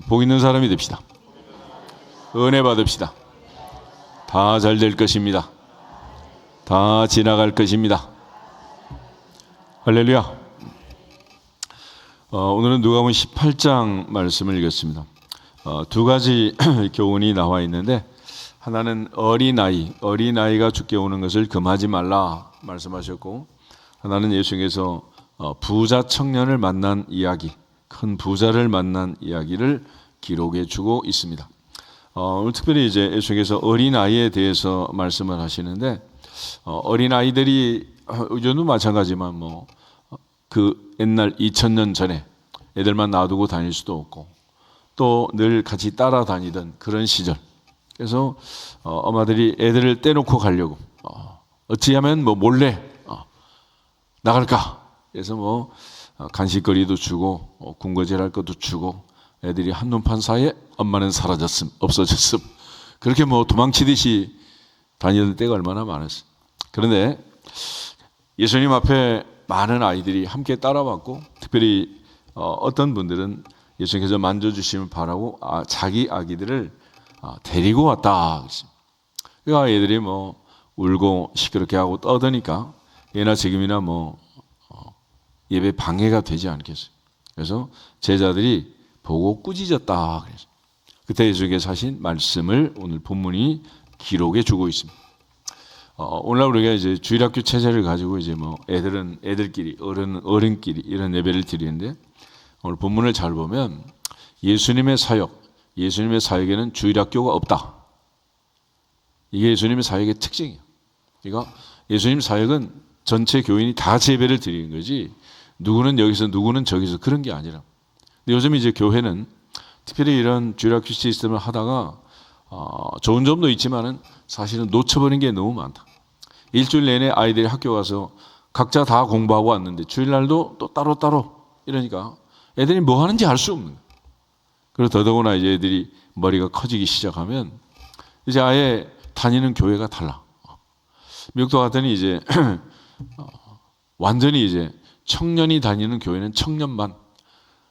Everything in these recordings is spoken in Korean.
복 있는 사람이 됩시다. 은혜 받읍시다. 다 잘 될 것입니다. 다 지나갈 것입니다. 할렐루야. 오늘은 누가복음 18장 말씀을 읽었습니다. 두 가지 교훈이 나와 있는데, 하나는 어린아이가 죽게 오는 것을 금하지 말라 말씀하셨고, 하나는 예수님께서 부자 청년을 만난 이야기, 큰 부자를 만난 이야기를 기록해 주고 있습니다. 오늘 특별히 이제 예수님께서 어린아이에 대해서 말씀을 하시는데, 어린아이들이 요즘도 마찬가지지만 그 옛날 2000년 전에 애들만 놔두고 다닐 수도 없고 또 늘 같이 따라다니던 그런 시절, 그래서 엄마들이 애들을 떼놓고 가려고 어찌하면 몰래 나갈까, 그래서 간식거리도 주고 군것질할 것도 주고, 애들이 한눈판 사이에 엄마는 사라졌음, 없어졌음, 그렇게 도망치듯이 다니던 때가 얼마나 많았어요. 그런데 예수님 앞에 많은 아이들이 함께 따라왔고, 특별히 어떤 분들은 예수님께서 만져주심을 바라고 자기 아기들을 데리고 왔다. 그러니까 애들이 울고 시끄럽게 하고 떠드니까 예나 지금이나 예배 방해가 되지 않겠어요. 그래서 제자들이 보고 꾸짖었다. 그래서 그때 예수님께서 하신 말씀을 오늘 본문이 기록해 주고 있습니다. 오늘날 우리가 이제 주일학교 체제를 가지고 이제 애들은 애들끼리, 어른끼리 이런 예배를 드리는데, 오늘 본문을 잘 보면 예수님의 사역에는 주일학교가 없다. 이게 예수님의 사역의 특징이에요. 그러니까 예수님 사역은 전체 교인이 다 같이 예배를 드리는 거지, 누구는 여기서 누구는 저기서 그런 게 아니라. 근데 요즘 이제 교회는 특별히 이런 주일학교 시스템을 하다가 좋은 점도 있지만은 사실은 놓쳐버린 게 너무 많다. 일주일 내내 아이들이 학교 가서 각자 다 공부하고 왔는데 주일날도 또 따로따로 이러니까 애들이 뭐 하는지 알 수 없는 거예요. 그리고 더더구나 이제 애들이 머리가 커지기 시작하면 이제 아예 다니는 교회가 달라. 미국도 갔더니 이제 완전히 이제 청년이 다니는 교회는 청년반,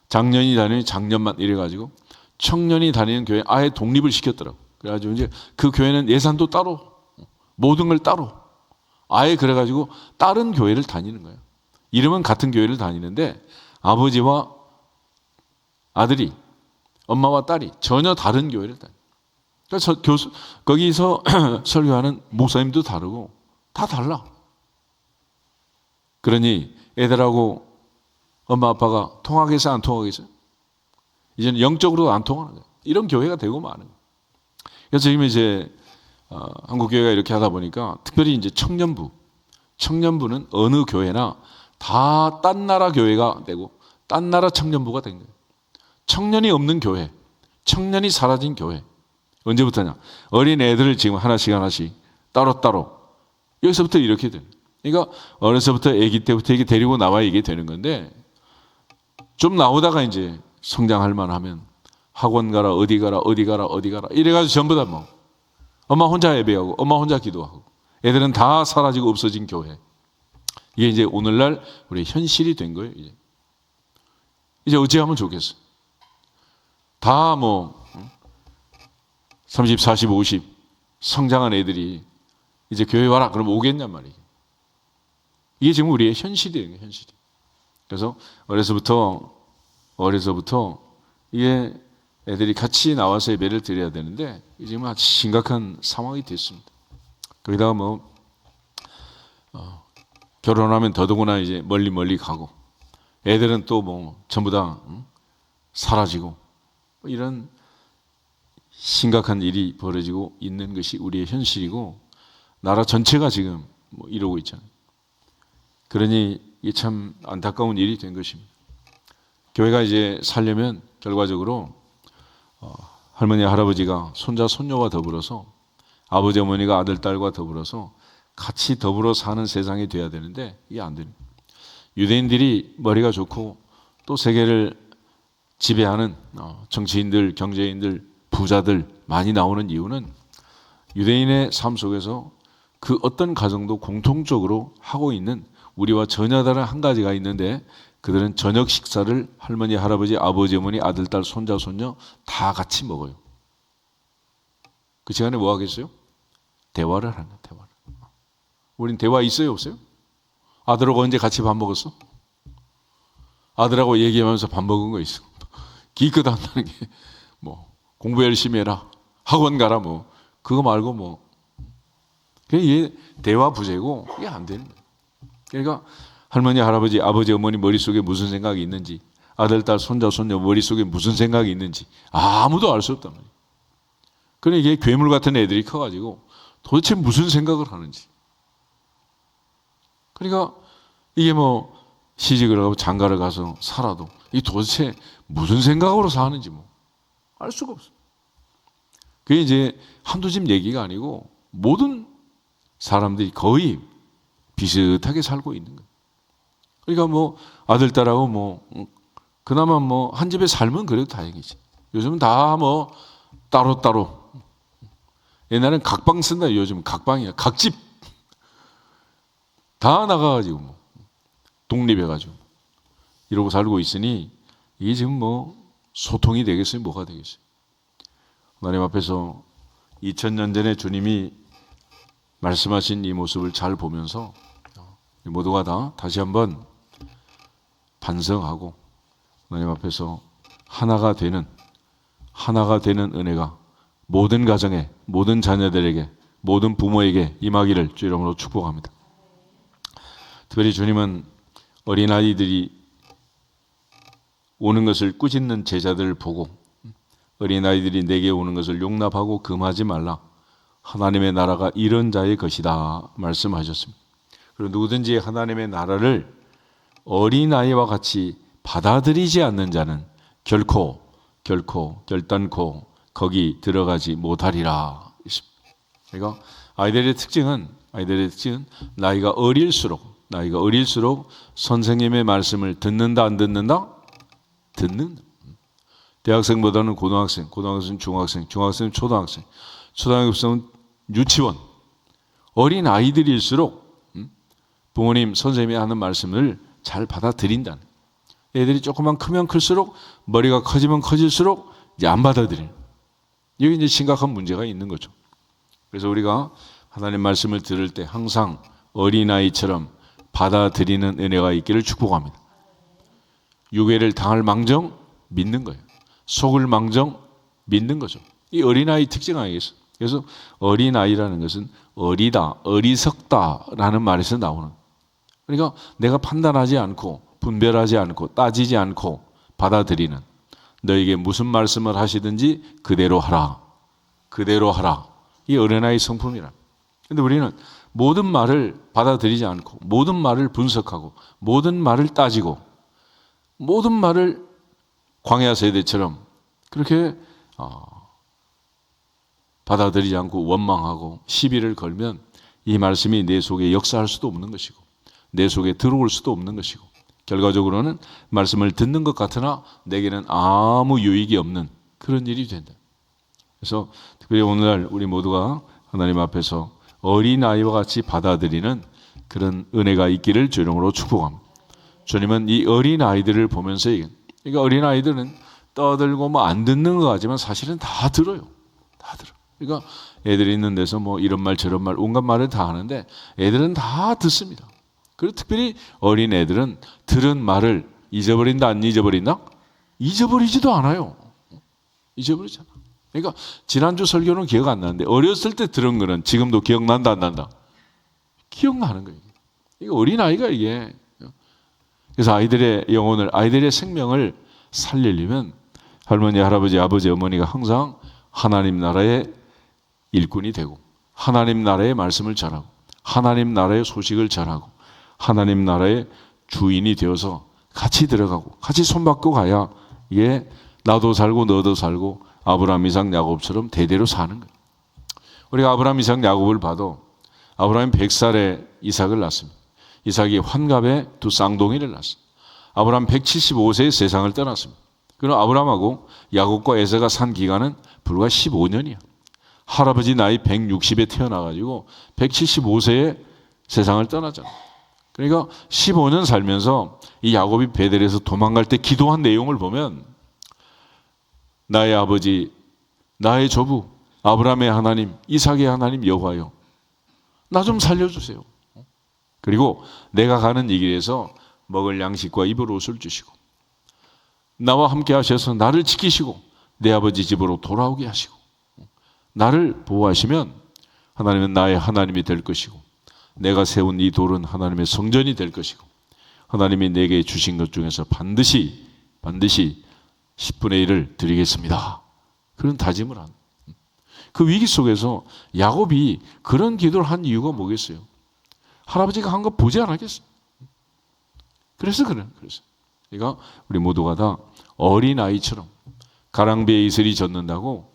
장년이 다니는 장년반 이래가지고 청년이 다니는 교회 아예 독립을 시켰더라고. 그래가지고 이제 그 교회는 예산도 따로, 모든 걸 따로, 아예 그래가지고 다른 교회를 다니는 거예요. 이름은 같은 교회를 다니는데 아버지와 아들이, 엄마와 딸이 전혀 다른 교회를 다녀요. 그래서 거기서 설교하는 목사님도 다르고 다 달라. 그러니 애들하고 엄마 아빠가 통하겠어요, 안 통하겠어요? 이제는 영적으로도 안 통하는 거예요. 이런 교회가 되고 마는 거예요. 그래서 지금 이제 한국 교회가 이렇게 하다 보니까 특별히 이제 청년부는 어느 교회나 다 딴 나라 교회가 되고 딴 나라 청년부가 된 거예요. 청년이 없는 교회, 청년이 사라진 교회. 언제부터냐? 어린 애들을 지금 하나씩 따로따로, 여기서부터 이렇게 돼요. 그러니까 어려서부터 아기 때부터 이게 데리고 나와야 이게 되는 건데, 좀 나오다가 이제 성장할 만하면 학원 가라, 어디 가라 이래가지고 전부 다 엄마 혼자 예배하고 엄마 혼자 기도하고, 애들은 다 사라지고 없어진 교회. 이게 이제 오늘날 우리의 현실이 된 거예요. 이제 어찌하면 좋겠어? 다 30, 40, 50 성장한 애들이 이제 교회 와라 그러면 오겠냔 말이에요. 이게 지금 우리의 현실이에요, 현실이. 그래서 어려서부터 이게 애들이 같이 나와서 예배를 드려야 되는데 지금 아주 심각한 상황이 됐습니다. 거기다가 결혼하면 더더구나 이제 멀리 가고, 애들은 또 전부 다 사라지고, 이런 심각한 일이 벌어지고 있는 것이 우리의 현실이고, 나라 전체가 지금 이러고 있잖아요. 그러니 이게 참 안타까운 일이 된 것입니다. 교회가 이제 살려면 결과적으로 할머니 할아버지가 손자 손녀와 더불어서, 아버지 어머니가 아들 딸과 더불어서 같이 더불어 사는 세상이 돼야 되는데 이게 안 됩니다. 유대인들이 머리가 좋고 또 세계를 지배하는 정치인들, 경제인들, 부자들 많이 나오는 이유는 유대인의 삶 속에서 그 어떤 가정도 공통적으로 하고 있는 우리와 전혀 다른 한 가지가 있는데, 그들은 저녁 식사를 할머니, 할아버지, 아버지, 어머니, 아들, 딸, 손자, 손녀 다 같이 먹어요. 그 시간에 뭐 하겠어요? 대화를 하는 거예요. 대화를. 우린 대화 있어요, 없어요? 아들하고 언제 같이 밥 먹었어? 아들하고 얘기하면서 밥 먹은 거 있어. 기껏 한다는 게 뭐 공부 열심히 해라, 학원 가라, 뭐 그거 말고 뭐 이게 대화 부재고 이게 안 되는 거예요. 그러니까 할머니, 할아버지, 아버지, 어머니 머릿속에 무슨 생각이 있는지, 아들, 딸, 손자, 손녀 머릿속에 무슨 생각이 있는지 아무도 알 수 없단 말이에요. 그러니까 이게 괴물 같은 애들이 커가지고 도대체 무슨 생각을 하는지. 그러니까 이게 뭐 시집을 가고 장가를 가서 살아도 이 도대체 무슨 생각으로 사는지 뭐 알 수가 없어. 그게 이제 한두 집 얘기가 아니고 모든 사람들이 거의 비슷하게 살고 있는 거예요. 그러니까 뭐 아들, 딸하고 뭐 그나마 뭐 한 집에 살면 그래도 다행이지. 요즘은 다 뭐 따로따로. 옛날엔 각방 쓴다. 요즘 각방이야. 각집. 다 나가가지고 뭐 독립해가지고 이러고 살고 있으니 이게 지금 뭐 소통이 되겠어요? 뭐가 되겠어요? 하나님 앞에서 2000년 전에 주님이 말씀하신 이 모습을 잘 보면서 모두가 다 다시 한번 반성하고 하나님 앞에서 하나가 되는 은혜가 모든 가정에, 모든 자녀들에게, 모든 부모에게 임하기를 주 이름으로 축복합니다. 특별히 주님은 어린아이들이 오는 것을 꾸짖는 제자들을 보고 어린아이들이 내게 오는 것을 용납하고 금하지 말라. 하나님의 나라가 이런 자의 것이다 말씀하셨습니다. 그리고 누구든지 하나님의 나라를 어린아이와 같이 받아들이지 않는 자는 결코 결단코 거기 들어가지 못하리라. 그러니까 아이들의 특징은 나이가 어릴수록 선생님의 말씀을 듣는다 안 듣는다? 듣는다. 대학생보다는 고등학생, 중학생, 초등학생은 유치원. 어린 아이들일수록 부모님, 선생님이 하는 말씀을 잘 받아들인다. 애들이 조금만 크면 클수록, 머리가 커지면 커질수록 이제 안 받아들이는. 여기 이제 심각한 문제가 있는 거죠. 그래서 우리가 하나님 말씀을 들을 때 항상 어린아이처럼 받아들이는 은혜가 있기를 축복합니다. 유괴를 당할 망정 믿는 거예요. 속을 망정 믿는 거죠. 이 어린아이 특징 아니겠어요? 그래서 어린아이라는 것은 어리다, 어리석다라는 말에서 나오는. 그러니까 내가 판단하지 않고 분별하지 않고 따지지 않고 받아들이는, 너에게 무슨 말씀을 하시든지 그대로 하라. 이 어린아이 성품이라. 그런데 우리는 모든 말을 받아들이지 않고 모든 말을 분석하고 모든 말을 따지고 모든 말을 광야 세대처럼 그렇게 받아들이지 않고 원망하고 시비를 걸면 이 말씀이 내 속에 역사할 수도 없는 것이고 내 속에 들어올 수도 없는 것이고 결과적으로는 말씀을 듣는 것 같으나 내게는 아무 유익이 없는 그런 일이 된다. 그래서 특별히 오늘날 우리 모두가 하나님 앞에서 어린아이와 같이 받아들이는 그런 은혜가 있기를 주 이름으로 축복합니다. 주님은 이 어린아이들을 보면서 그러니까 어린아이들은 떠들고 뭐 안 듣는 것 같지만 사실은 다 들어요. 다 들어. 그러니까 애들이 있는 데서 뭐 이런 말 저런 말 온갖 말을 다 하는데 애들은 다 듣습니다. 그리고 특별히 어린 애들은 들은 말을 잊어버린다 안 잊어버린다? 잊어버리지도 않아요. 잊어버리지 않아. 그러니까 지난주 설교는 기억 안 나는데 어렸을 때 들은 거는 지금도 기억난다 안 난다? 기억나는 거예요. 이게 어린아이가 이게. 그래서 아이들의 영혼을, 아이들의 생명을 살리려면 할머니, 할아버지, 아버지, 어머니가 항상 하나님 나라의 일꾼이 되고 하나님 나라의 말씀을 전하고 하나님 나라의 소식을 전하고 하나님 나라의 주인이 되어서 같이 들어가고 같이 손잡고 가야 이게 나도 살고 너도 살고 아브라함, 이삭, 야곱처럼 대대로 사는 거예요. 우리가 아브라함, 이삭, 야곱을 봐도 아브라함이 100살에 이삭을 낳습니다. 이삭이 환갑에 두 쌍둥이를 낳았어요. 아브라함 175세에 세상을 떠났습니다. 그럼 아브라함하고 야곱과 에서가 산 기간은 불과 15년이야. 할아버지 나이 160에 태어나가지고 175세에 세상을 떠났잖아. 그러니까 15년 살면서 이 야곱이 베델에서 도망갈 때 기도한 내용을 보면 나의 아버지, 나의 조부, 아브라함의 하나님, 이삭의 하나님 여호와여, 나 좀 살려주세요. 그리고 내가 가는 이 길에서 먹을 양식과 입을 옷을 주시고 나와 함께 하셔서 나를 지키시고 내 아버지 집으로 돌아오게 하시고 나를 보호하시면 하나님은 나의 하나님이 될 것이고 내가 세운 이 돌은 하나님의 성전이 될 것이고 하나님이 내게 주신 것 중에서 반드시 10분의 1을 드리겠습니다. 그런 다짐을 한. 그 위기 속에서 야곱이 그런 기도를 한 이유가 뭐겠어요? 할아버지가 한 거 보지 않았겠어요? 그래서. 그러니까 우리 모두가 다 어린아이처럼 가랑비에 이슬이 젖는다고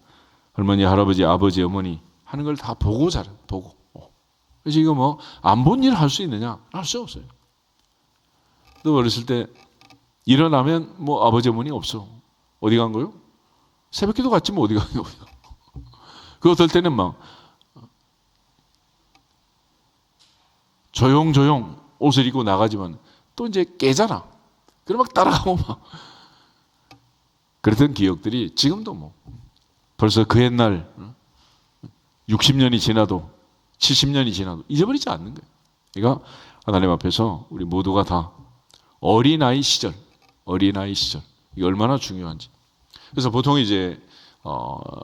할머니, 할아버지, 아버지, 어머니 하는 걸 다 보고 자라. 보고. 그래서 이거 뭐 안 본 일을 할 수 있느냐? 할 수 없어요. 또 어렸을 때 일어나면 뭐 아버지, 어머니 없어. 어디 간 거요? 새벽기도 갔지 뭐 어디 간 거요? 그 어떨 때는 막 조용 옷을 입고 나가지만 또 이제 깨잖아. 그럼 막 따라가고 막 그랬던 기억들이 지금도 뭐 벌써 그 옛날 60년이 지나도 70년이 지나도 잊어버리지 않는 거예요. 그러니까 하나님 앞에서 우리 모두가 다 어린아이 시절 이게 얼마나 중요한지. 그래서 보통 이제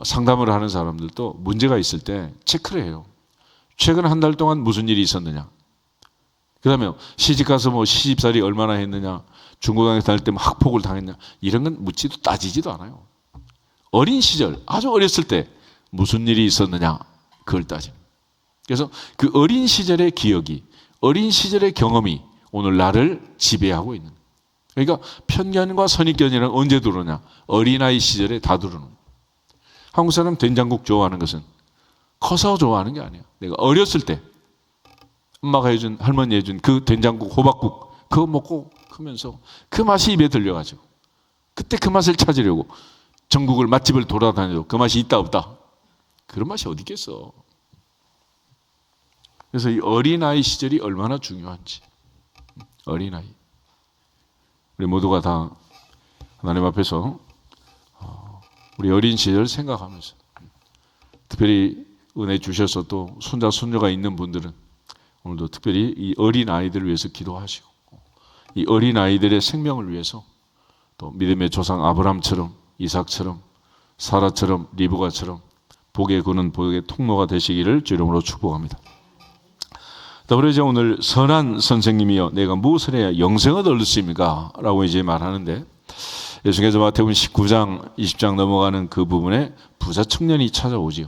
상담을 하는 사람들도 문제가 있을 때 체크를 해요. 최근 한 달 동안 무슨 일이 있었느냐. 그 다음에 시집 가서 뭐 시집살이 얼마나 했느냐, 중고등학교 다닐 때 뭐 학폭을 당했냐, 이런 건 묻지도 따지지도 않아요. 어린 시절, 아주 어렸을 때 무슨 일이 있었느냐, 그걸 따집니다. 그래서 그 어린 시절의 기억이, 어린 시절의 경험이 오늘 나를 지배하고 있는 거예요. 그러니까 편견과 선입견이란 언제 들어오냐? 어린아이 시절에 다 들어오는 거예요. 한국 사람 된장국 좋아하는 것은 커서 좋아하는 게 아니에요. 내가 어렸을 때 엄마가 해준, 할머니 해준 그 된장국, 호박국 그거 먹고 크면서 그 맛이 입에 들려가지고 그때 그 맛을 찾으려고 전국을 맛집을 돌아다녀도 그 맛이 있다 없다? 그런 맛이 어디 있겠어. 그래서 이 어린아이 시절이 얼마나 중요한지. 어린아이. 우리 모두가 다 하나님 앞에서 우리 어린 시절 생각하면서 특별히 은혜 주셔서 또 손자 손녀가 있는 분들은 오늘도 특별히 이 어린 아이들을 위해서 기도하시고 이 어린 아이들의 생명을 위해서 또 믿음의 조상 아브라함처럼 이삭처럼 사라처럼 리브가처럼 복의 구는 복의 통로가 되시기를 주 이름으로 축복합니다. 더불어 이제 오늘 선한 선생님이여 내가 무엇을 해야 영생을 얻을 수 있습니까? 라고 이제 말하는데 예수께서 마태복음 19장 20장 넘어가는 그 부분에 부자 청년이 찾아오지요.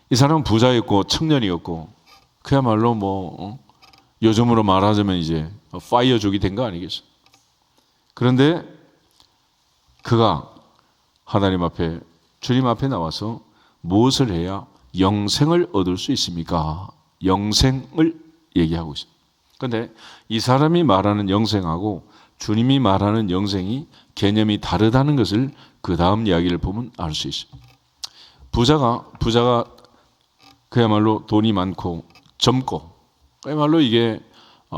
이 사람은 부자였고 청년이었고 그야말로 뭐 요즘으로 말하자면 이제 파이어족이 된 거 아니겠어요? 그런데 그가 하나님 앞에 주님 앞에 나와서 무엇을 해야 영생을 얻을 수 있습니까? 영생을 얘기하고 있어요. 그런데 이 사람이 말하는 영생하고 주님이 말하는 영생이 개념이 다르다는 것을 그 다음 이야기를 보면 알 수 있어요. 부자가 그야말로 돈이 많고 젊고 그야말로 이게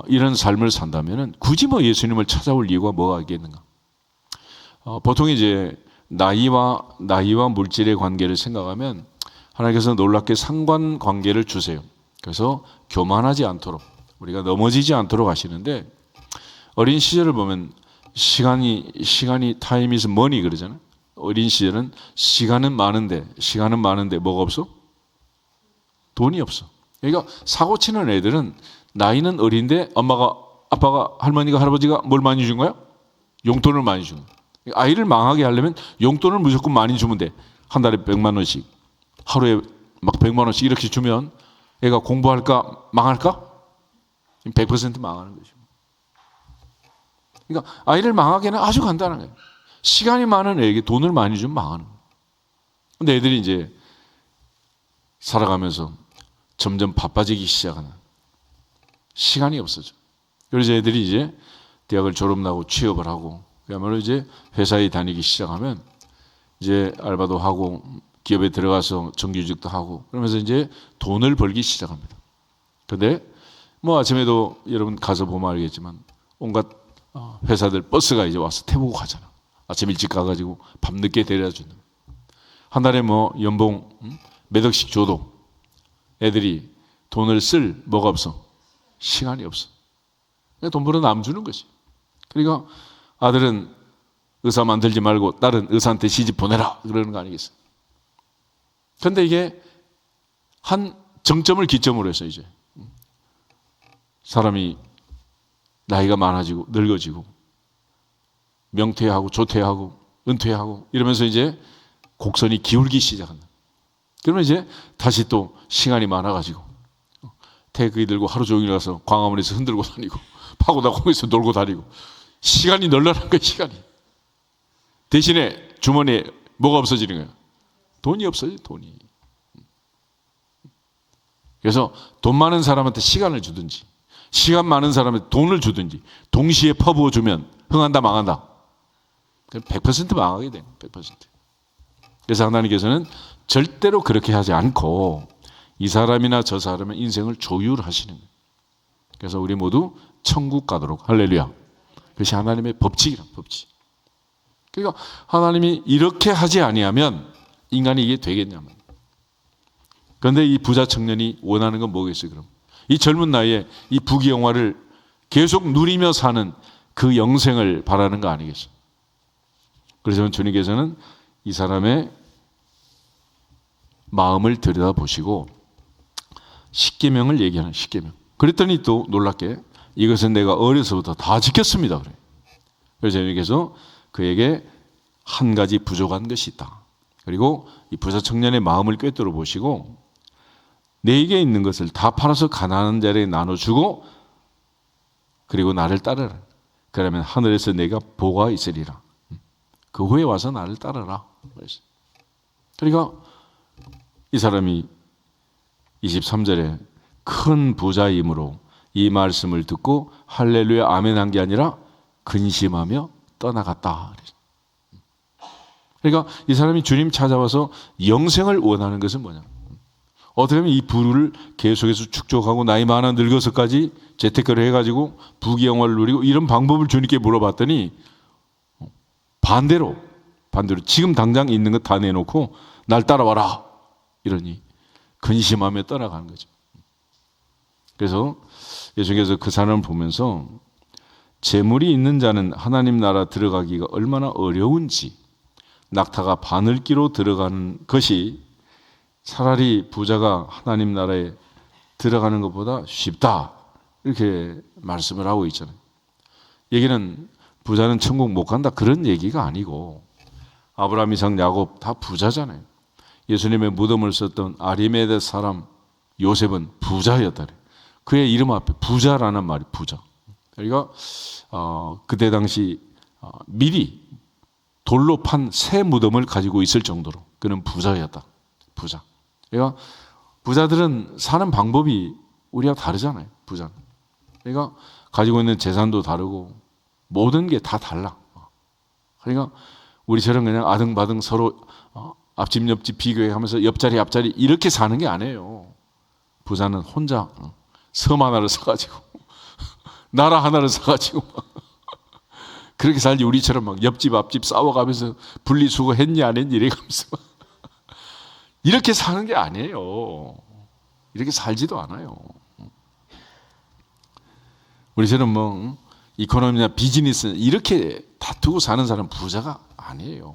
이런 삶을 산다면은 굳이 뭐 예수님을 찾아올 이유가 뭐가 있겠는가? 보통 이제 나이와 물질의 관계를 생각하면 하나님께서 놀랍게 상관관계를 주세요. 그래서 교만하지 않도록 우리가 넘어지지 않도록 하시는데 어린 시절을 보면 시간이 time is money 그러잖아요. 어린 시절은 시간은 많은데 뭐가 없어? 돈이 없어. 그러니까 사고 치는 애들은 나이는 어린데 아빠가 할머니가 할아버지가 뭘 많이 준 거야? 용돈을 많이 준 거야. 아이를 망하게 하려면 용돈을 무조건 많이 주면 돼. 한 달에 100만 원씩 하루에 막 100만 원씩 이렇게 주면 애가 공부할까 망할까? 100% 망하는 거죠. 그러니까 아이를 망하기는 아주 간단한 거예요. 시간이 많은 애에게 돈을 많이 주면 망하는 거예요. 근데 애들이 이제 살아가면서 점점 바빠지기 시작하는 시간이 없어져. 그래서 애들이 이제 대학을 졸업하고 취업을 하고 그야말로 이제 회사에 다니기 시작하면 이제 알바도 하고 기업에 들어가서 정규직도 하고 그러면서 이제 돈을 벌기 시작합니다. 그런데 뭐 아침에도 여러분 가서 보면 알겠지만 온갖 회사들 버스가 이제 와서 태우고 가잖아. 아침 일찍 가가지고 밤늦게 데려다 주는. 한 달에 뭐 연봉 몇 억씩 줘도 애들이 돈을 쓸 뭐가 없어? 시간이 없어. 그냥 돈 벌어 남 주는 거지. 그러니까 아들은 의사 만들지 말고 딸은 의사한테 시집 보내라 그러는 거 아니겠어? 그런데 이게 한 정점을 기점으로 해서 이제 사람이 나이가 많아지고 늙어지고 명퇴하고 조퇴하고 은퇴하고 이러면서 이제 곡선이 기울기 시작한다. 그러면 이제 다시 또 시간이 많아가지고 태극기 들고 하루 종일 가서 광화문에서 흔들고 다니고 파고다 공에서 놀고 다니고 시간이 널널한 거야. 시간이. 대신에 주머니에 뭐가 없어지는 거야? 돈이 없어져. 돈이. 그래서 돈 많은 사람한테 시간을 주든지 시간 많은 사람한테 돈을 주든지 동시에 퍼부어 주면 흥한다 망한다. 100% 망하게 돼. 100%. 그래서 하나님께서는 절대로 그렇게 하지 않고 이 사람이나 저 사람의 인생을 조율하시는 거예요. 그래서 우리 모두 천국 가도록. 할렐루야. 그것이 하나님의 법칙이란 법칙. 그러니까 하나님이 이렇게 하지 아니하면 인간이 이게 되겠냐면. 그런데 이 부자 청년이 원하는 건 뭐겠어요? 그럼 이 젊은 나이에 이 부귀영화를 계속 누리며 사는 그 영생을 바라는 거 아니겠어요? 그래서 주님께서는 이 사람의 마음을 들여다보시고 십계명을 얘기하는 십계명. 그랬더니 또 놀랍게 이것은 내가 어려서부터 다 지켰습니다. 그래. 그래서 주님께서 그에게 한 가지 부족한 것이 있다. 그리고 이 부자 청년의 마음을 꿰뚫어 보시고 내게 있는 것을 다 팔아서 가난한 자에게 나눠주고 그리고 나를 따르라. 그러면 하늘에서 내가 보가 있으리라. 그 후에 와서 나를 따르라. 그러니까 이 사람이 23절에 큰 부자이므로 이 말씀을 듣고 할렐루야 아멘 한 게 아니라 근심하며 떠나갔다. 그러니까 이 사람이 주님 찾아와서 영생을 원하는 것은 뭐냐? 어떻게 하면 이 부를 계속해서 축적하고 나이 많아 늙어서까지 재테크를 해가지고 부귀영화를 누리고 이런 방법을 주님께 물어봤더니 반대로 지금 당장 있는 것 다 내놓고 날 따라와라 이러니 근심하며 떠나가는 거죠. 그래서 예수께서 그 사람을 보면서 재물이 있는 자는 하나님 나라 들어가기가 얼마나 어려운지 낙타가 바늘기로 들어가는 것이 차라리 부자가 하나님 나라에 들어가는 것보다 쉽다 이렇게 말씀을 하고 있잖아요. 얘기는 부자는 천국 못 간다 그런 얘기가 아니고 아브라함, 이삭, 야곱 다 부자잖아요. 예수님의 무덤을 썼던 아리메데 사람 요셉은 부자였다. 그의 이름 앞에 부자라는 말이 부자. 그러니까 그때 당시 미리 돌로 판 새 무덤을 가지고 있을 정도로 그는 부자였다. 부자. 그러니까 부자들은 사는 방법이 우리와 다르잖아요. 부자는. 그러니까 가지고 있는 재산도 다르고 모든 게 다 달라. 그러니까 우리처럼 그냥 아등바등 서로 앞집 옆집 비교하면서 옆자리 앞자리 이렇게 사는 게 아니에요. 부자는 혼자 섬 하나를 사가지고 나라 하나를 사가지고 그렇게 살지 우리처럼 막 옆집 앞집 싸워가면서 분리수거 했니 안 했니 이래가면서 이렇게 사는 게 아니에요. 이렇게 살지도 않아요. 우리처럼 뭐 이코노미나 비즈니스 이렇게 다투고 사는 사람은 부자가 아니에요.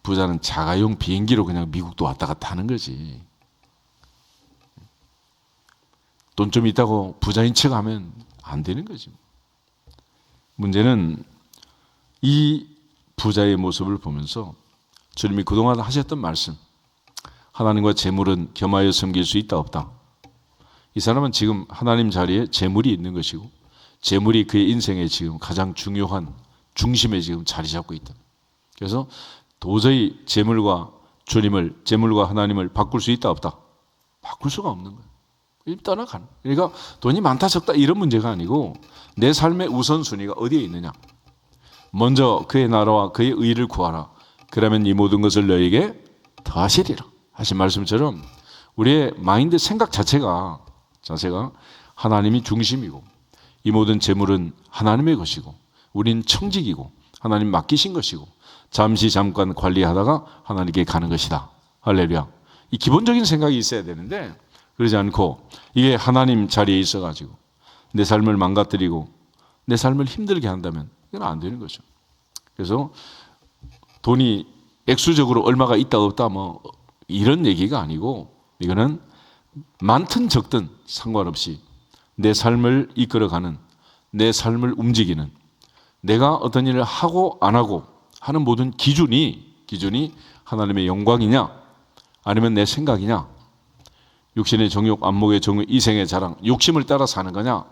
부자는 자가용 비행기로 그냥 미국도 왔다 갔다 하는 거지. 돈 좀 있다고 부자인 척 하면 안 되는 거지. 문제는 이 부자의 모습을 보면서 주님이 그동안 하셨던 말씀, 하나님과 재물은 겸하여 섬길 수 있다 없다. 이 사람은 지금 하나님 자리에 재물이 있는 것이고 재물이 그의 인생에 지금 가장 중요한 중심에 지금 자리 잡고 있다. 그래서 도저히 재물과 주님을, 재물과 하나님을 바꿀 수 있다 없다. 바꿀 수가 없는 거예요. 떠나가는. 그러니까 돈이 많다 적다 이런 문제가 아니고 내 삶의 우선순위가 어디에 있느냐. 먼저 그의 나라와 그의 의를 구하라. 그러면 이 모든 것을 너에게 더하시리라 하신 말씀처럼 우리의 마인드 생각 자체가 하나님이 중심이고 이 모든 재물은 하나님의 것이고 우린 청직이고 하나님 맡기신 것이고 잠깐 관리하다가 하나님께 가는 것이다. 할렐루야. 이 기본적인 생각이 있어야 되는데 그러지 않고 이게 하나님 자리에 있어가지고 내 삶을 망가뜨리고 내 삶을 힘들게 한다면 이건 안 되는 거죠. 그래서 돈이 액수적으로 얼마가 있다 없다 뭐 이런 얘기가 아니고 이거는 많든 적든 상관없이 내 삶을 이끌어가는 내 삶을 움직이는 내가 어떤 일을 하고 안 하고 하는 모든 기준이 하나님의 영광이냐 아니면 내 생각이냐 육신의 정욕, 안목의 정욕, 이생의 자랑, 욕심을 따라 사는 거냐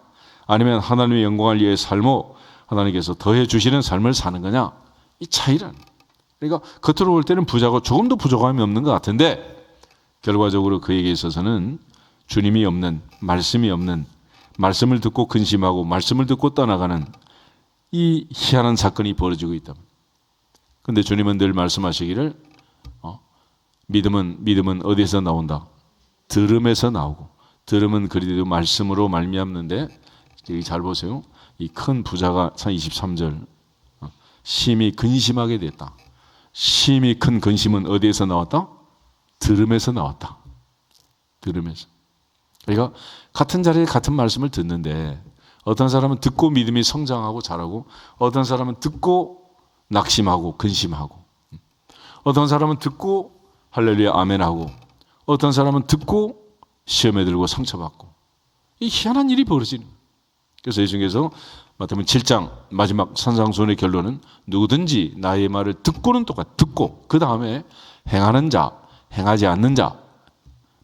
아니면 하나님의 영광을 위해 살고 하나님께서 더해 주시는 삶을 사는 거냐 이 차이란 그러니까 겉으로 볼 때는 부자고 조금도 부족함이 없는 것 같은데 결과적으로 그에게 있어서는 주님이 없는 말씀이 없는 말씀을 듣고 근심하고 말씀을 듣고 떠나가는 이 희한한 사건이 벌어지고 있다. 그런데 주님은 늘 말씀하시기를 믿음은 어디에서 나온다? 들음에서 나오고 들음은 그리도 말씀으로 말미암는데 여기 잘 보세요. 이 큰 부자가 23절 심히 근심하게 됐다. 심히 큰 근심은 어디에서 나왔다? 들음에서 나왔다. 들음에서. 그러니까 같은 자리에 같은 말씀을 듣는데 어떤 사람은 듣고 믿음이 성장하고 자라고 어떤 사람은 듣고 낙심하고 근심하고 어떤 사람은 듣고 할렐루야 아멘하고 어떤 사람은 듣고 시험에 들고 상처받고 이 희한한 일이 벌어지는 거예요. 그래서 예수님께서 마태복음 7장 마지막 산상수훈의 결론은 누구든지 나의 말을 듣고는 듣고 그 다음에 행하는 자 행하지 않는 자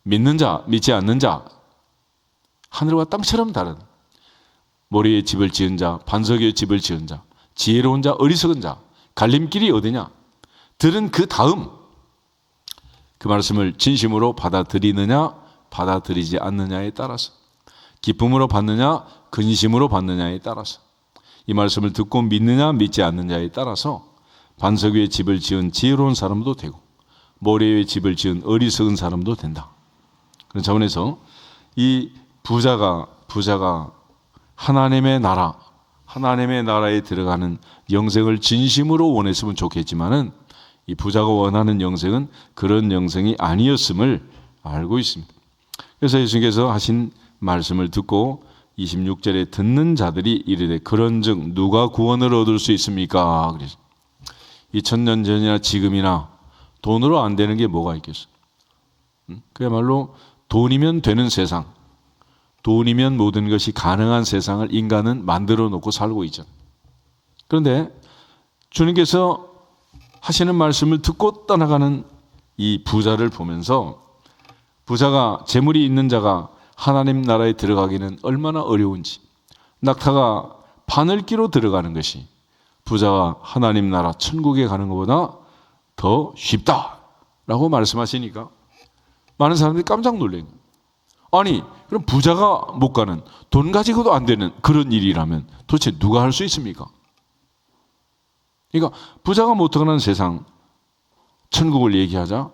믿는 자 믿지 않는 자 하늘과 땅처럼 다른 모래에 집을 지은 자 반석 위에 집을 지은 자 지혜로운 자 어리석은 자 갈림길이 어디냐 들은 그 다음 그 말씀을 진심으로 받아들이느냐 받아들이지 않느냐에 따라서 기쁨으로 받느냐 근심으로 받느냐에 따라서 이 말씀을 듣고 믿느냐 믿지 않느냐에 따라서 반석 위에 집을 지은 지혜로운 사람도 되고 모래 위에 집을 지은 어리석은 사람도 된다. 그런 차원에서 이 부자가 하나님의 나라에 들어가는 영생을 진심으로 원했으면 좋겠지만은 이 부자가 원하는 영생은 그런 영생이 아니었음을 알고 있습니다. 그래서 예수님께서 하신 말씀을 듣고 26절에 듣는 자들이 이르되 그런즉 누가 구원을 얻을 수 있습니까? 그래서 2000년 전이나 지금이나 돈으로 안 되는 게 뭐가 있겠어? 그야말로 돈이면 되는 세상, 돈이면 모든 것이 가능한 세상을 인간은 만들어 놓고 살고 있죠. 그런데 주님께서 하시는 말씀을 듣고 떠나가는 이 부자를 보면서 부자가 재물이 있는 자가 하나님 나라에 들어가기는 얼마나 어려운지 낙타가 바늘기로 들어가는 것이 부자가 하나님 나라 천국에 가는 것보다 더 쉽다라고 말씀하시니까 많은 사람들이 깜짝 놀래요. 아니 그럼 부자가 못 가는 돈 가지고도 안 되는 그런 일이라면 도대체 누가 할 수 있습니까? 그러니까 부자가 못 가는 세상 천국을 얘기하자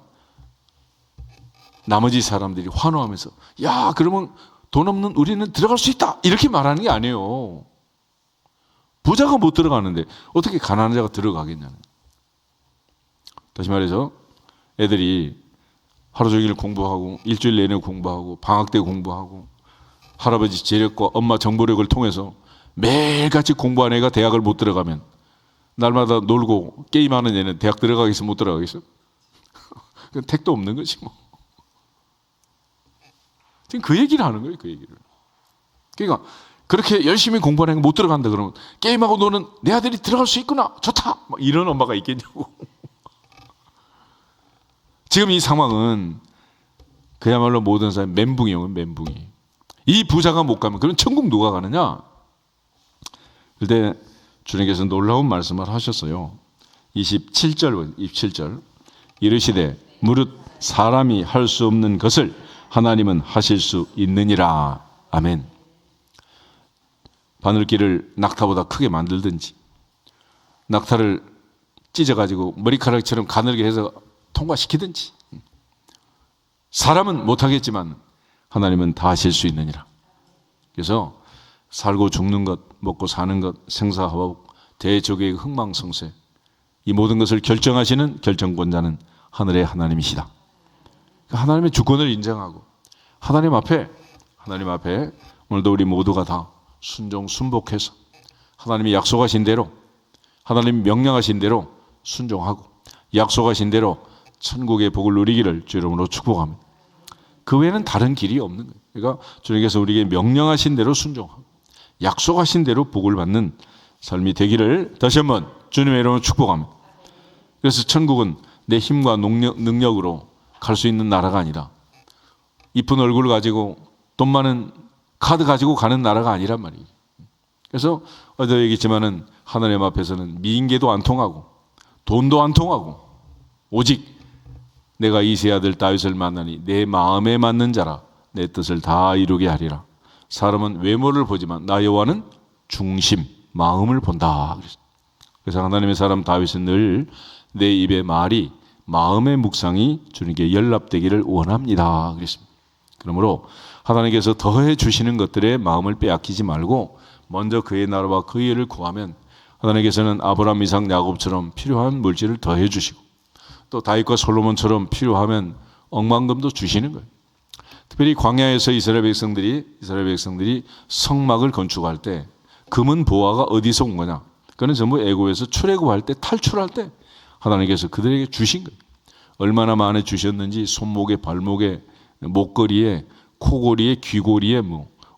나머지 사람들이 환호하면서 야 그러면 돈 없는 우리는 들어갈 수 있다 이렇게 말하는 게 아니에요. 부자가 못 들어가는데 어떻게 가난한 자가 들어가겠냐는. 다시 말해서 애들이 하루 종일 공부하고 일주일 내내 공부하고 방학 때 공부하고 할아버지 재력과 엄마 정보력을 통해서 매일같이 공부한 애가 대학을 못 들어가면 날마다 놀고 게임하는 애는 대학 들어가겠어 못 들어가겠어? 그건 택도 없는 거지 뭐. 지금 그 얘기를 하는 거예요, 그 얘기를. 그러니까 그렇게 열심히 공부하는 애가 못 들어간다 그러면 게임하고 노는 내 아들이 들어갈 수 있구나 좋다 막 이런 엄마가 있겠냐고. 지금 이 상황은 그야말로 모든 사람이 멘붕이에요, 멘붕이. 이 부자가 못 가면 그럼 천국 누가 가느냐? 그런데 주님께서 놀라운 말씀을 하셨어요. 27절 이르시되 무릇 사람이 할 수 없는 것을 하나님은 하실 수 있느니라. 아멘. 바늘길을 낙타보다 크게 만들든지 낙타를 찢어가지고 머리카락처럼 가늘게 해서 통과시키든지 사람은 못하겠지만 하나님은 다 하실 수 있느니라. 그래서 살고 죽는 것, 먹고 사는 것, 생사화복, 대적의 흥망성쇠, 이 모든 것을 결정하시는 결정권자는 하늘의 하나님이시다. 하나님의 주권을 인정하고 하나님 앞에 오늘도 우리 모두가 다 순종 순복해서 하나님이 약속하신 대로, 하나님이 명령하신 대로 순종하고 약속하신 대로 천국의 복을 누리기를 주 이름으로 축복합니다. 그 외에는 다른 길이 없는 거예요. 그러니까 주님께서 우리에게 명령하신 대로 순종하고 약속하신 대로 복을 받는 삶이 되기를 다시 한번 주님의 이름으로 축복합니다. 그래서 천국은 내 힘과 능력으로 갈 수 있는 나라가 아니라, 이쁜 얼굴을 가지고 돈 많은 카드 가지고 가는 나라가 아니란 말이에요. 그래서 어제 얘기했지만은 하나님 앞에서는 미인계도 안 통하고 돈도 안 통하고 오직 내가 이세 아들 다윗을 만나니 내 마음에 맞는 자라 내 뜻을 다 이루게 하리라. 사람은 외모를 보지만 나 여호와는 중심, 마음을 본다. 그래서 하나님의 사람 다윗은 늘 내 입의 말이, 마음의 묵상이 주님께 연락되기를 원합니다. 그랬습니다. 그러므로 하나님께서 더해 주시는 것들에 마음을 빼앗기지 말고 먼저 그의 나라와 그의 일을 구하면 하나님께서는 아브라함, 이삭, 야곱처럼 필요한 물질을 더해 주시고 또 다윗과 솔로몬처럼 필요하면 억만금도 주시는 거예요. 특별히 광야에서 이스라엘 백성들이 성막을 건축할 때 금은 보화가 어디서 온 거냐? 그는 전부 애굽에서 출애굽할 때, 탈출할 때 하나님께서 그들에게 주신 거예요. 얼마나 많이 주셨는지 손목에, 발목에, 목걸이에, 코걸이에, 귀걸이에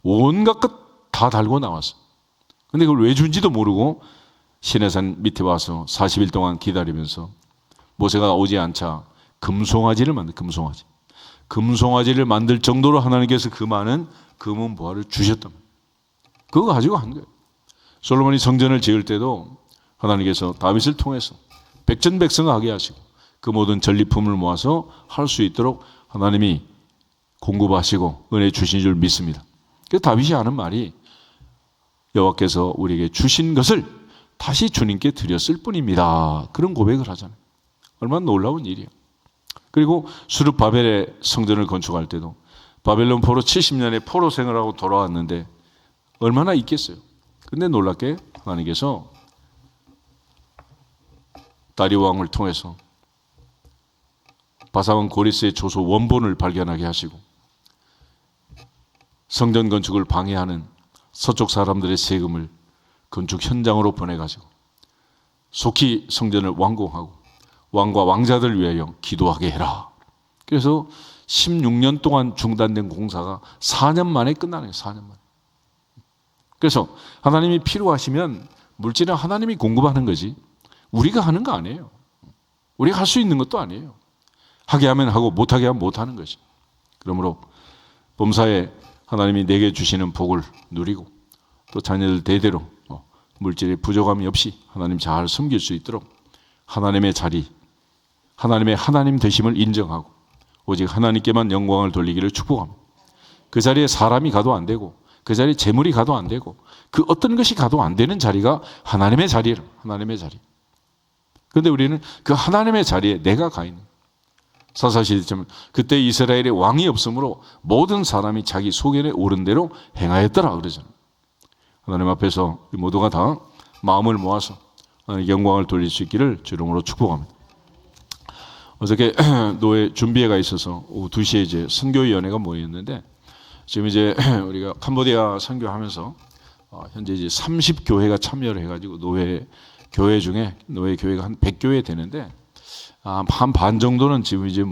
온갖 것 다 달고 나왔어. 근데 그걸 왜 준지도 모르고 시내산 밑에 와서 40일 동안 기다리면서 모세가 오지 않자 금송아지를 만들 정도로 하나님께서 그 많은 금은 보화를 주셨단 말이에요. 그거 가지고 한 거예요. 솔로몬이 성전을 지을 때도 하나님께서 다윗을 통해서 백전백승하게 하시고 그 모든 전리품을 모아서 할 수 있도록 하나님이 공급하시고 은혜 주신 줄 믿습니다. 그래서 다윗이 하는 말이 여호와께서 우리에게 주신 것을 다시 주님께 드렸을 뿐입니다. 그런 고백을 하잖아요. 얼마나 놀라운 일이에요. 그리고 수르바벨의 성전을 건축할 때도 바벨론 포로 70년의 포로 생활하고 돌아왔는데 얼마나 있겠어요. 근데 놀랍게 하나님께서 다리오 왕을 통해서 바사왕 고리스의 조소 원본을 발견하게 하시고 성전 건축을 방해하는 서쪽 사람들의 세금을 건축 현장으로 보내가지고 속히 성전을 완공하고 왕과 왕자들 위하여 기도하게 해라. 그래서 16년 동안 중단된 공사가 4년 만에 끝나네요. 4년 만에. 그래서 하나님이 필요하시면 물질은 하나님이 공급하는 거지 우리가 하는 거 아니에요. 우리가 할 수 있는 것도 아니에요. 하게 하면 하고 못하게 하면 못하는 거지. 그러므로 범사에 하나님이 내게 주시는 복을 누리고 또 자녀들 대대로 물질의 부족함이 없이 하나님 잘 섬길 수 있도록 하나님의 자리, 하나님의 하나님 되심을 인정하고 오직 하나님께만 영광을 돌리기를 축복합니다. 그 자리에 사람이 가도 안 되고 그 자리에 재물이 가도 안 되고 그 어떤 것이 가도 안 되는 자리가 하나님의 자리예요. 하나님의 자리. 그런데 우리는 그 하나님의 자리에 내가 가 있는 사사시대처럼 그때 이스라엘에 왕이 없으므로 모든 사람이 자기 소견에 오른 대로 행하였더라 그러잖아요. 하나님 앞에서 모두가 다 마음을 모아서 영광을 돌릴 수 있기를 주 이름으로 축복합니다. 어저께 노예 준비회가 있어서 오후 2시에 이제 선교위원회가 모였는데 지금 이제 우리가 캄보디아 선교하면서 현재 이제 30교회가 참여를 해가지고 교회 중에 노예 교회가 한 100교회 되는데 한 반 정도는 지금 이제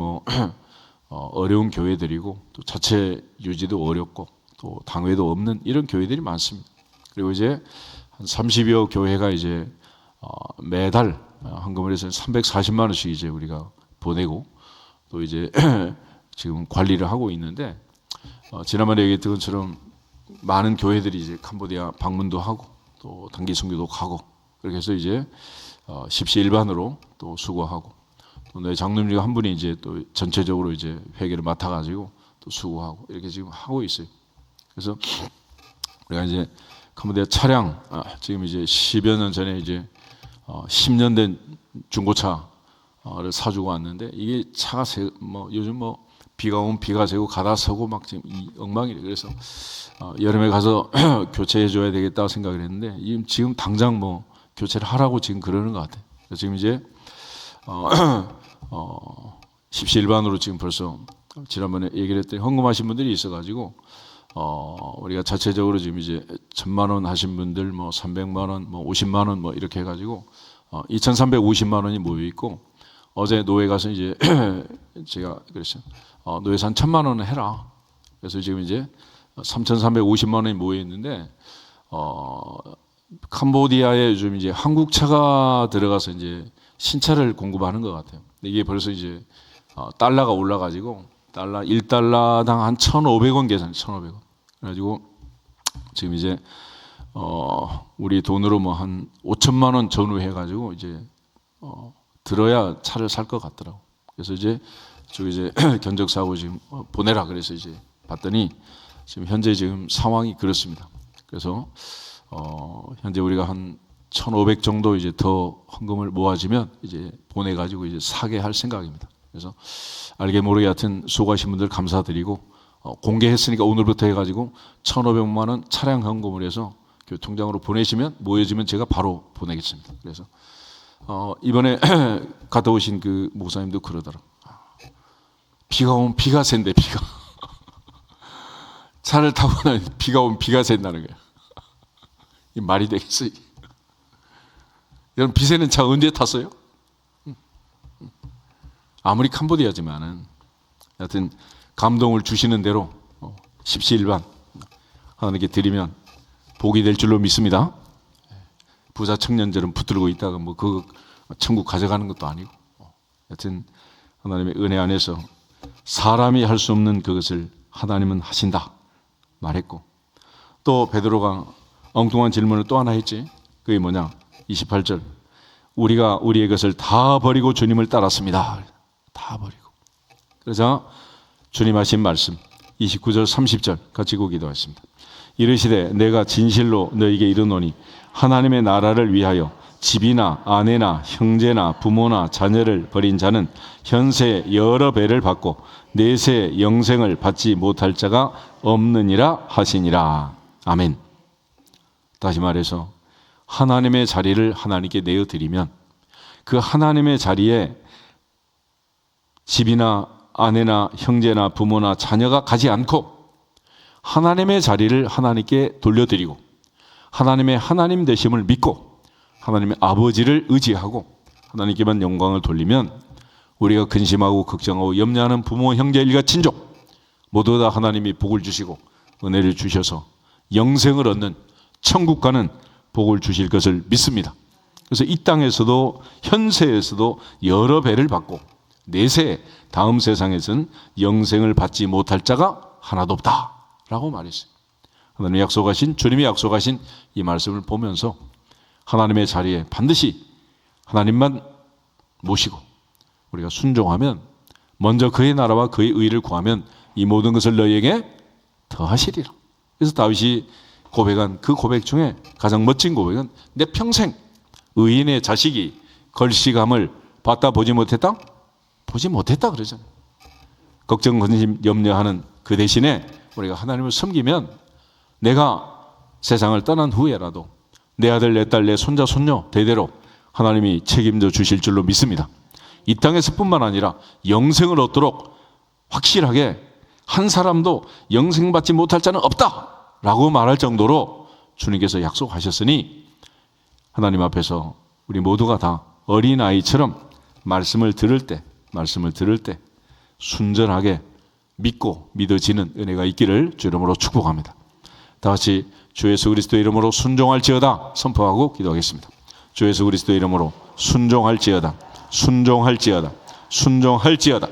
어려운 교회들이고 또 자체 유지도 어렵고 또 당회도 없는 이런 교회들이 많습니다. 그리고 이제 한 30여 교회가 이제 매달 헌금을 해서 340만 원씩 이제 우리가 보내고 또 이제 지금 관리를 하고 있는데 지난번에 얘기했던 것처럼 많은 교회들이 이제 캄보디아 방문도 하고 또 단기 선교도 가고 그렇게 해서 이제 십시일반으로 또 수고하고 또 내 장로님 중 한 분이 이제 또 전체적으로 이제 회계를 맡아가지고 또 수고하고 이렇게 지금 하고 있어요. 그래서 우리가 이제 캄보디아 차량 지금 이제 10여 년 전에 이제 10년 된 중고차를 사주고 왔는데 이게 차가 요즘 비가 오면 비가 새고 가다 서고 막 지금 이 엉망이래. 그래서 여름에 가서 교체해 줘야 되겠다 생각을 했는데 지금 당장 뭐 교체를 하라고 지금 그러는 것 같아요. 그래서 지금 이제 십시일반으로 지금 벌써 지난번에 얘기를 했더니 헌금하신 분들이 있어가지고 우리가 자체적으로 지금 이제 1,000만 원 하신 분들 뭐 300만 원, 뭐 50만 원 뭐 이렇게 해가지고 2,350만 원이 모여 있고 어제 노회 가서 이제 제가 그랬어요. 노회에서 한 1,000만 원은 해라. 그래서 지금 이제 3,350만 원이 모여 있는데 캄보디아에 요즘 이제 한국차가 들어가서 이제 신차를 공급하는 것 같아요. 이게 벌써 이제 달러가 올라가지고 달러 1달러당 한 1,500원 계산, 1,500원. 그래가지고 지금 이제 우리 돈으로 뭐 한 5천만 원 전후해가지고 이제 들어야 차를 살 것 같더라고. 그래서 이제 저기 이제 견적사하고 지금 보내라 그래서 이제 봤더니 지금 현재 지금 상황이 그렇습니다. 그래서 현재 우리가 한 1,500 정도 이제 더 헌금을 모아지면 이제 보내가지고 이제 사게 할 생각입니다. 그래서 알게 모르게 하여튼 수고하신 분들 감사드리고 공개했으니까 오늘부터 해가지고 1,500만 원 차량 헌금을 해서 교통장으로 보내시면 모여지면 제가 바로 보내겠습니다. 그래서 이번에 갔다 오신 그 목사님도 그러더라고. 비가 오면 비가 샌대 비가. 차를 타고 나면 비가 오면 비가 샌다는 거야. 이 말이 되겠어요? 여러분 비 새는 차 언제 탔어요? 아무리 캄보디아지만은 하여튼 감동을 주시는 대로 십시일반 하나님께 드리면 복이 될 줄로 믿습니다. 부자 청년들은 붙들고 있다가 뭐 그 천국 가져가는 것도 아니고 하여튼 하나님의 은혜 안에서 사람이 할 수 없는 그것을 하나님은 하신다 말했고 또 베드로가 엉뚱한 질문을 또 하나 했지. 그게 뭐냐 28절 우리가 우리의 것을 다 버리고 주님을 따랐습니다. 다 버리고 그러자 주님 하신 말씀 29절 30절 같이 기도하겠습니다. 이르시되 내가 진실로 너에게 이르노니 하나님의 나라를 위하여 집이나 아내나 형제나 부모나 자녀를 버린 자는 현세 여러 배를 받고 내세 영생을 받지 못할 자가 없느니라 하시니라. 아멘. 다시 말해서 하나님의 자리를 하나님께 내어드리면 그 하나님의 자리에 집이나 아내나 형제나 부모나 자녀가 가지 않고 하나님의 자리를 하나님께 돌려드리고 하나님의 하나님 되심을 믿고 하나님의 아버지를 의지하고 하나님께만 영광을 돌리면 우리가 근심하고 걱정하고 염려하는 부모, 형제, 일가, 친족 모두 다 하나님이 복을 주시고 은혜를 주셔서 영생을 얻는 천국 가는 복을 주실 것을 믿습니다. 그래서 이 땅에서도 현세에서도 여러 배를 받고 내세 다음 세상에서는 영생을 받지 못할 자가 하나도 없다라고 말했어요. 하나님이 약속하신 주님이 약속하신 이 말씀을 보면서 하나님의 자리에 반드시 하나님만 모시고 우리가 순종하면 먼저 그의 나라와 그의 의를 구하면 이 모든 것을 너희에게 더하시리라. 그래서 다윗이 고백한 그 고백 중에 가장 멋진 고백은 내 평생 의인의 자식이 걸시감을 봤다 보지 못했다? 보지 못했다 그러잖아요. 걱정, 근심, 염려하는 그 대신에 우리가 하나님을 섬기면 내가 세상을 떠난 후에라도 내 아들, 내 딸, 내 손자, 손녀 대대로 하나님이 책임져 주실 줄로 믿습니다. 이 땅에서뿐만 아니라 영생을 얻도록 확실하게 한 사람도 영생받지 못할 자는 없다라고 말할 정도로 주님께서 약속하셨으니 하나님 앞에서 우리 모두가 다 어린아이처럼 말씀을 들을 때 순전하게 믿고 믿어지는 은혜가 있기를 주 이름으로 축복합니다. 다 같이 주 예수 그리스도의 이름으로 순종할지어다 선포하고 기도하겠습니다. 주 예수 그리스도의 이름으로 순종할지어다, 순종할지어다, 순종할지어다.